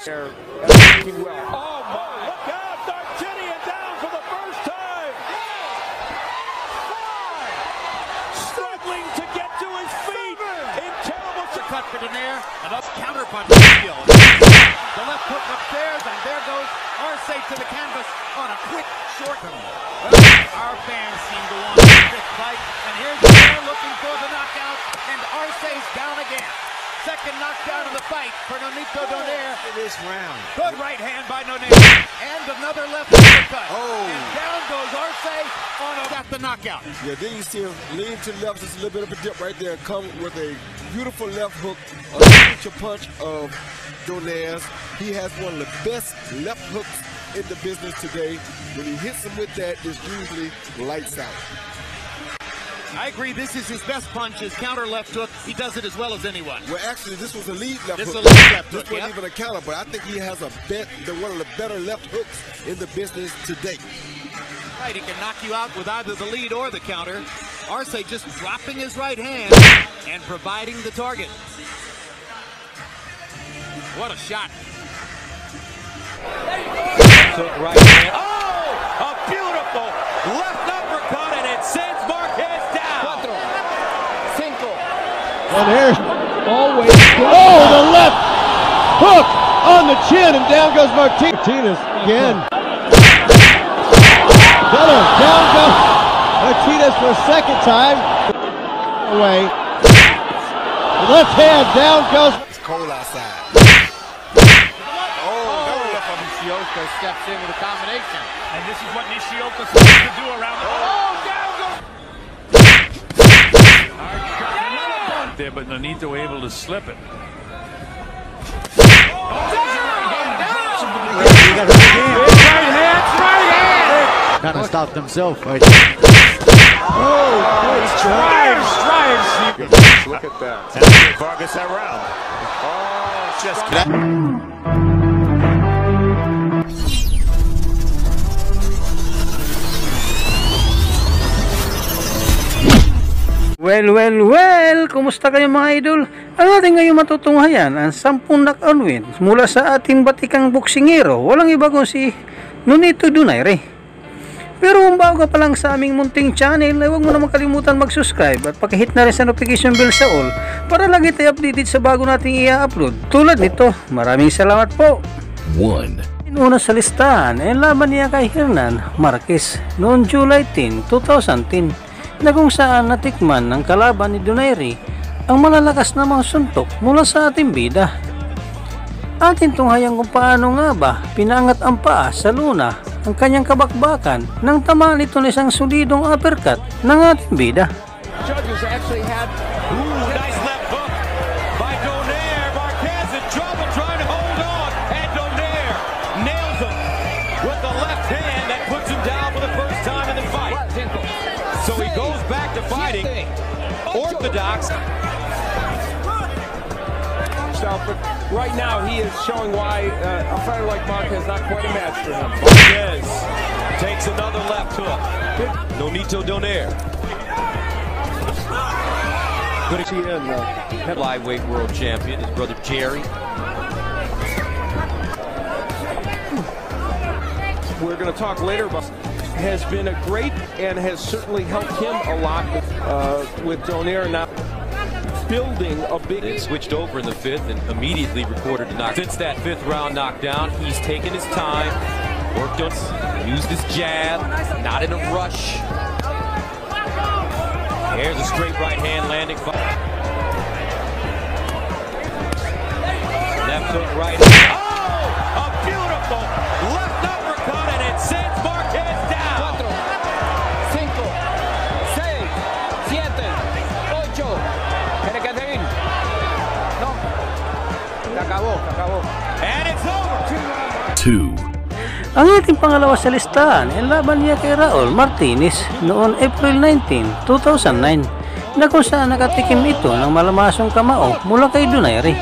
They're working well. Oh my! Look out! Darcinian down for the first time! Struggling to get to his feet! In terrible cut for Donaire. Another counter punch skill. The left hook upstairs, and there goes Arce to the canvas on a quick short. Our fans seem to want this fight, and here's Donaire looking for the knockout, and Arce's down again. Second knockdown of the fight for Nonito Donaire. This round. Good right hand by Donaire. And another left uppercut. Oh. And down goes Arce at the knockout. Yeah, then you see him lean to the left, just a little bit of a dip right there. Come with a beautiful left hook, a signature punch of Donaire's. He has one of the best left hooks in the business today. When he hits him with that, it's usually lights out. I agree, this is his best punch, his counter left hook. He does it as well as anyone. Well, actually, this was a lead left hook. This is a lead left hook, This wasn't even a counter, but I think he has one of the better left hooks in the business today. Right, he can knock you out with either the lead or the counter. Arce just dropping his right hand and providing the target. What a shot. Right hand. Oh! A beautiful left uppercut, and it sends Marquez down. 4, 5. And there's always. Oh, the left hook on the chin, and down goes Martinez again. Down goes Martinez for a second time. Away. Left hand, down goes. It's cold outside. Nishioka steps in with a combination. And this is what Nishioka supposed to do around the... Oh, down goes... There, but Nonito able to slip it. Kind of stopped himself. Right? Drives. Look at that. And Vargas around. Oh, just... Well, kumusta kayo mga idol? Ang ating ngayong matutunghayan ang 10 knock-on wins mula sa ating batikang boksingero. Walang iba kung si Nonito Donaire. Pero kung bago ka pa lang sa aming munting channel, ay huwag mo na makalimutan mag-subscribe at pakihit na rin sa notification bell sa all para lagi tayo updated sa bago nating i-upload. Tulad nito, maraming salamat po. 1. Una sa listahan ay laban niya kay Hernan Marquez noong July 10, 2010. Na kung saan natikman ng kalaban ni Donaire ang malalakas na mga suntok mula sa ating bida. Atin tunghayang kung paano nga ba pinangat ang paa sa luna ang kanyang kabakbakan nang tamaan ito ng isang solidong uppercut ng ating bida. Judges actually had nice left hook by Donaire. Marquez in trouble trying to hold on, and Donaire nails him with the left hand that puts him down for the first time in the fight. So he goes back to fighting orthodox. But right now he is showing why a fighter like Marquez is not quite a match for him. Marquez takes another left hook. Nonito Donaire. Good to see him, Flyweight world champion, his brother Jerry. We're going to talk later about has been a great and has certainly helped him a lot with Donaire now building a big... Then switched over in the 5th and immediately recorded a knock. Since that 5th round knockdown, he's taken his time, worked on, used his jab, not in a rush. Here's a straight right hand landing. Left hook right hand. Oh! A beautiful left uppercut, and it sends Marquez down. 4, 5, 6, 7, 8. Tiene que seguir. No. Se acabó. And it's over. 2. Ang ating pangalawa sa listahan ay laban niya kay Raul Martinez noon April 19, 2009 na kung saan nakatikim ito ng malamasong kamao mula kay Donaire.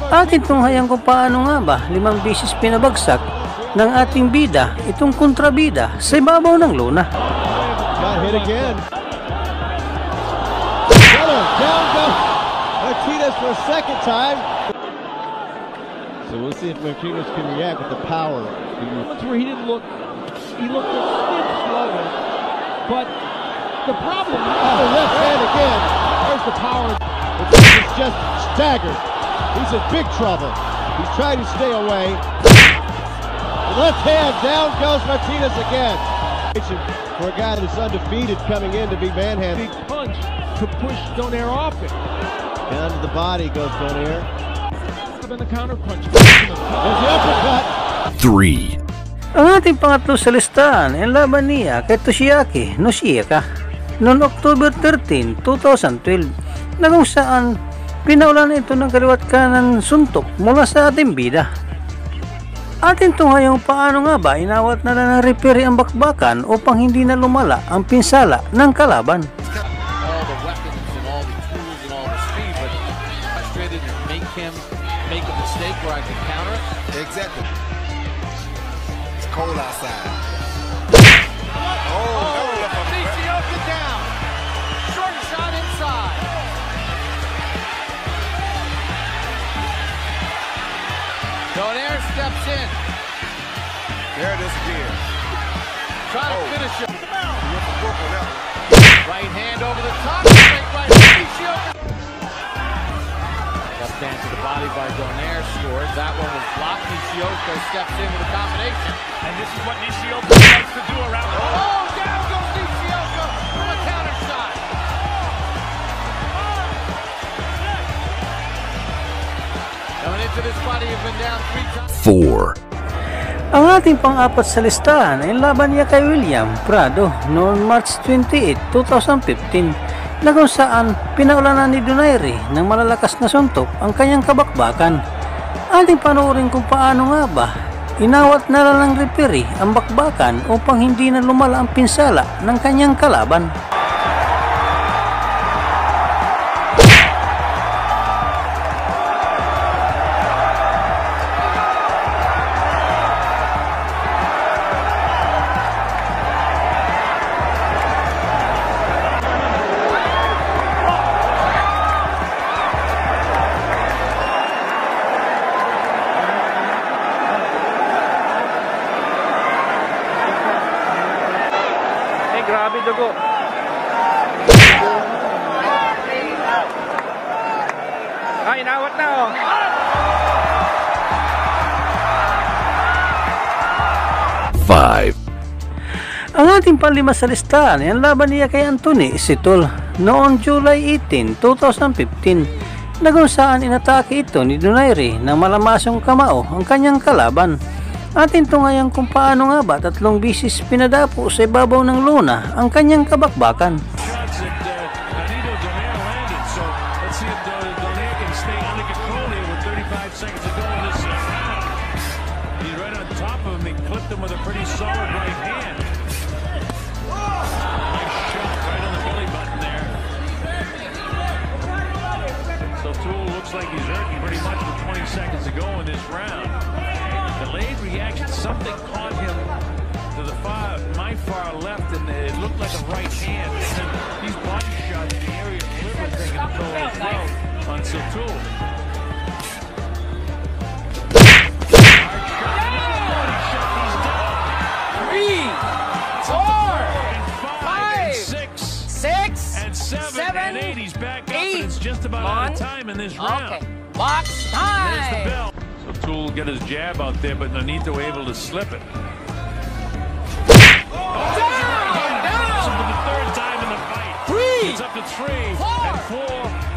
Atin tunghayang kung paano nga ba 5 beses pinabagsak ng ating bida itong kontrabida sa ibabaw ng luna. Got hit again. Down goes Martinez for a second time. So So we'll see if Martinez can react with the power. Moments where he looked a bit slower, but the problem the left hand again. There's the power. It's just staggered. He's in big trouble. He's trying to stay away. The left hand, down goes Martinez again. For a guy that's undefeated coming in to be manhandled. big punch to push Donaire off it. Down to the body goes Donaire. And the counter punch. There's the uppercut. 3. Ang ating pangatlo sa listahan ay laban niya kay Toshiaki Noshiyaka noong October 13, 2012 na kung saan pinaulan ito ng kaliwat kanan suntok mula sa ating bida. Atin tungayong paano nga ba inawat na ng referee ang bakbakan upang hindi na lumala ang pinsala ng kalaban. All the weapons and all the tools and all the speed, but frustrated and make him make a mistake where I can counter it. Exactly. It's cold outside. Nishioka down. Short shot inside. Donaire steps in. There it is again. Trying to finish it. You have to work on that one. Right hand over the top. Straight right. Nishioka. Left hand to the body by Donaire. Scores. That one was blocked. Nishioka steps in with a combination. And this is what Nishioka likes to do around the Oh, down goes Nishioka from a counter shot. Coming into this fight, you've been down 3 times. 4. Ang ating pang-apat sa listahan ay laban niya kay William Prado noong March 28, 2015 na kung saan pinaulanan ni Donaire ng malalakas na suntok ang kanyang kabakbakan. Ating panoorin kung paano nga ba inawat na lang ng referee ang bakbakan upang hindi na lumala ang pinsala ng kanyang kalaban. Grabe dugo. Ay, inawat na oh. Ang ating panlima sa listahan ay ang laban niya kay Anthony Sitol noong July 18, 2015 na kung saan inatake ito ni Donaire ng malamasong kamao ang kanyang kalaban. Atin tungayan kung paano nga ba 3 bisis pinadapo sa ibabaw ng luna ang kanyang kabakbakan. shots that Nonito Donaire landed. So let's see if Donaire can stay under control here with 35 seconds to go in this round. He's right on top of him. He clipped him with a pretty solid right hand. Nice shot right on the belly button there. So Tool looks like he's hurting pretty much with 20 seconds to go in this round. Delayed reaction, something caught him to the my far left, and it looked like a right hand. And these body shots in the area of liver taking a toll as well on Satul. Hard shot. Oh, he shut these down. 3, 4, 5, 6, and 7 and 8. He's back up, and it's just about out of time in this round. Okay. Box time. There's the bell. So Tool get his jab out there, but Nonito able to slip it. For the third time in the fight. 3, It's up to 3 4, and 4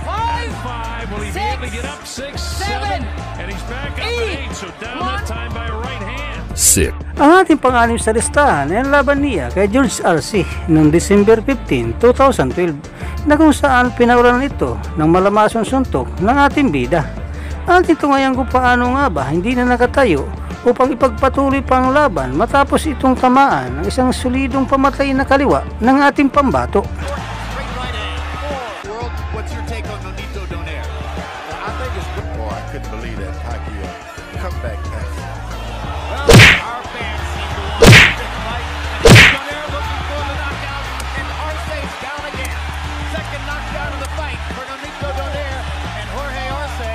and 5. Will he be able to get up? 6, 7, and he's back up at 8. So down that time by a right hand. 6. Ang ating pang-anim sa listahan ay ang laban niya kay George Arce noong December 15, 2012 na kung saan pinaulan ito ng malamasong suntok ng ating bida. Atin tungayan kung paano nga ba hindi na nakatayo upang ipagpatuloy pa ang laban matapos itong tamaan ng isang solidong pamatay na kaliwa ng ating pambato. World, what's your take on Nonito Donaire? I think it's good. Boy, I couldn't believe that Pacquiao comeback pass. Well, our fans seem to want this fight. And Donaire looking for the knockout, and Arce's down again. Second knockdown of the fight for Nonito Donaire, and Jorge Arce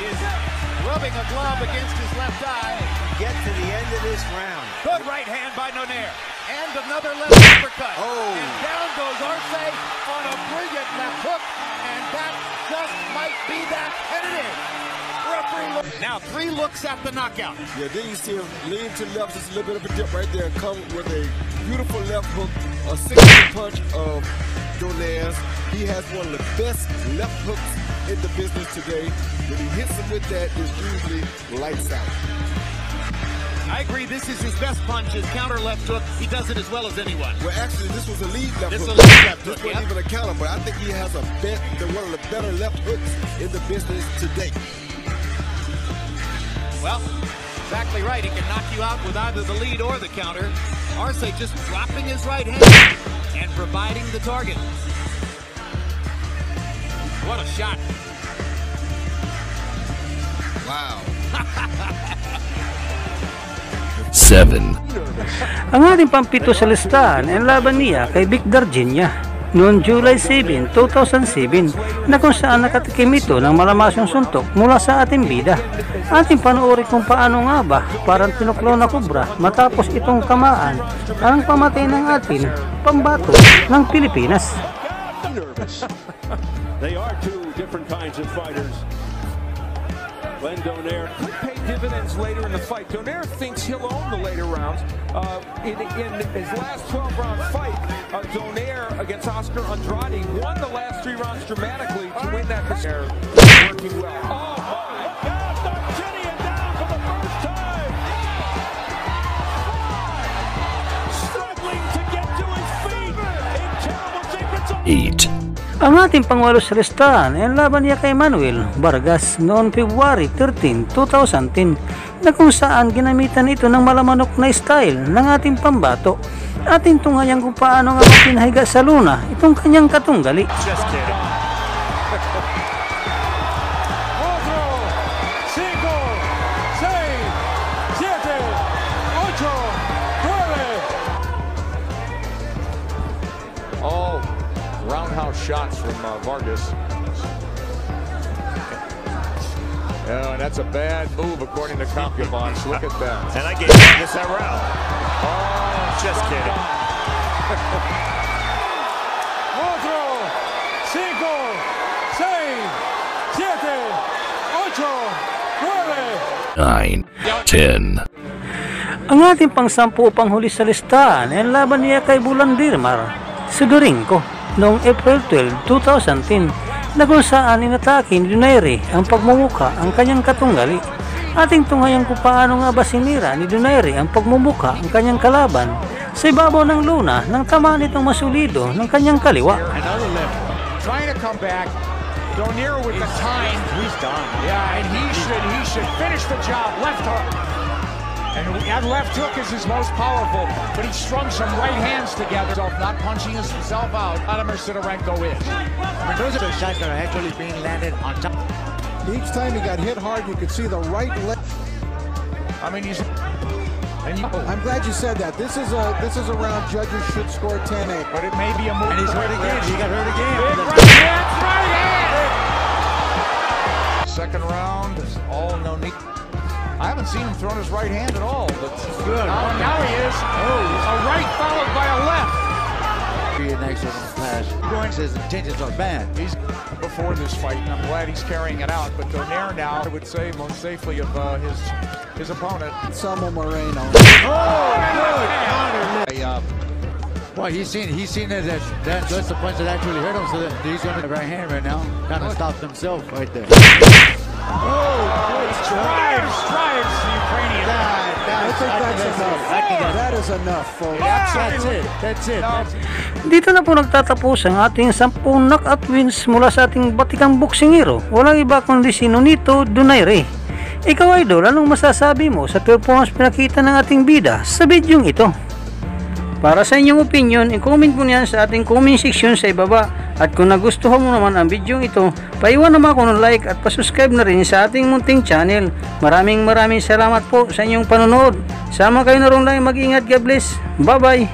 is rubbing a glove against his left eye. Get to the end of this round. Good right hand by Donaire. And another left uppercut. Oh. And down goes Arce on a brilliant left hook. And that just might be that. And it is. Referee look. Now 3 looks at the knockout. Yeah, then you see him lean to the left, just a little bit of a dip right there, and come with a beautiful left hook, a signature punch of Donaire's. He has one of the best left hooks in the business today. When he hits him with that, it's usually lights out. I agree, this is his best punch, his counter left hook. He does it as well as anyone. Well, actually, this was a lead left This hook. is a lead left This hook, wasn't yeah. even a counter, but I think he has one of the better left hooks in the business today. Well, exactly right. He can knock you out with either the lead or the counter. Arce just dropping his right hand and providing the target. What a shot. Wow. 7. Ang ating pampito sa listahan ay laban niya kay Vic Dargenia noong July 7, 2007 na kung saan nakatikim ito ng malamasong suntok mula sa ating bida. Ating panoorin kung paano nga ba parang tinuklaw na kubra matapos itong tamaan ang pamatay ng ating pambato ng Pilipinas. They are two different kinds of fighters. Glenn Donaire could pay dividends later in the fight. Donaire thinks he'll own the later rounds. In his last 12-round fight, Donaire against Oscar Andrade won the last 3 rounds dramatically to win that. They're working well. Oh, look out! Dargenia down for the first time! Struggling to get to his feet in terrible sequence. 8. Ang ating pangwalo sa listahan ay ang laban niya kay Manuel Vargas noong February 13, 2010 na kung saan ginamitan ito ng malamanok na style ng ating pambato. Ating tunghayan kung paano nga pinahiga sa luna itong kanyang katunggali. Just kidding. 5, 4, 3, 2, 1, 9. All roundhouse shots from Vargas. Oh, and that's a bad move according to Concubons. Look at that. And I gave Vargas that round. Oh, Just kidding. 9. 10. Ang ating pang-10 panghuli sa listahan ay ang laban niya kay Bulandirmar Sidorinko noong April 12, 2010 na kung saan inatake ni Donaire ang pagmumuka ang kanyang katunggali. Ating tunghayan kung paano nga ba sinira ni Donaire ang pagmumuka ang kanyang kalaban sa ibabaw ng luna nang tamaan itong masulido ng kanyang kaliwa. Another left. Trying to come back. Donaire with the time. He's done. Yeah, and he should finish the job. Left hook. And that left hook is his most powerful, but he strung some right hands together, not punching himself out. Vladimir Sidorenko is. I mean, those are the shots that are actually being landed on top. Each time he got hit hard, you could see the right leg. I mean, he's. I'm glad you said that. This is a round judges should score 10-8. But it may be a move. And he's hurt again. He got hurt again. Big right hand, right hand. second round. All no need. I haven't seen him throw his right hand at all. That's Good. Oh, now he is. Oh, a right followed by a left. Next to the pass. His intentions are bad. He's before this fight, and I'm glad he's carrying it out. But Donaire now, I would say, most safely of his opponent. Salmo Moreno. Oh, good counter. Well, he's seen that's the punch that actually hurt him. So that he's on the right hand right now, kind of stopped himself right there. Drives the Ukrainian. I think that's enough. That is enough, folks. That's it. Dito na po nagtatapos ang ating 10 knockout wins mula sa ating batikang boksingero. Walang iba kundi si Nonito Donaire. Ikaw, idol, anong masasabi mo sa performance pinakita ng ating bida sa bidyong ito? Para sa inyong opinion, i-comment po niyan sa ating comment section sa ibaba. At kung nagustuhan mo naman ang bidyong ito, paiwan naman ako ng like at pasubscribe na rin sa ating munting channel. Maraming salamat po sa inyong panonood. Sama kayo na rin lang, mag-ingat, God bless. Bye bye.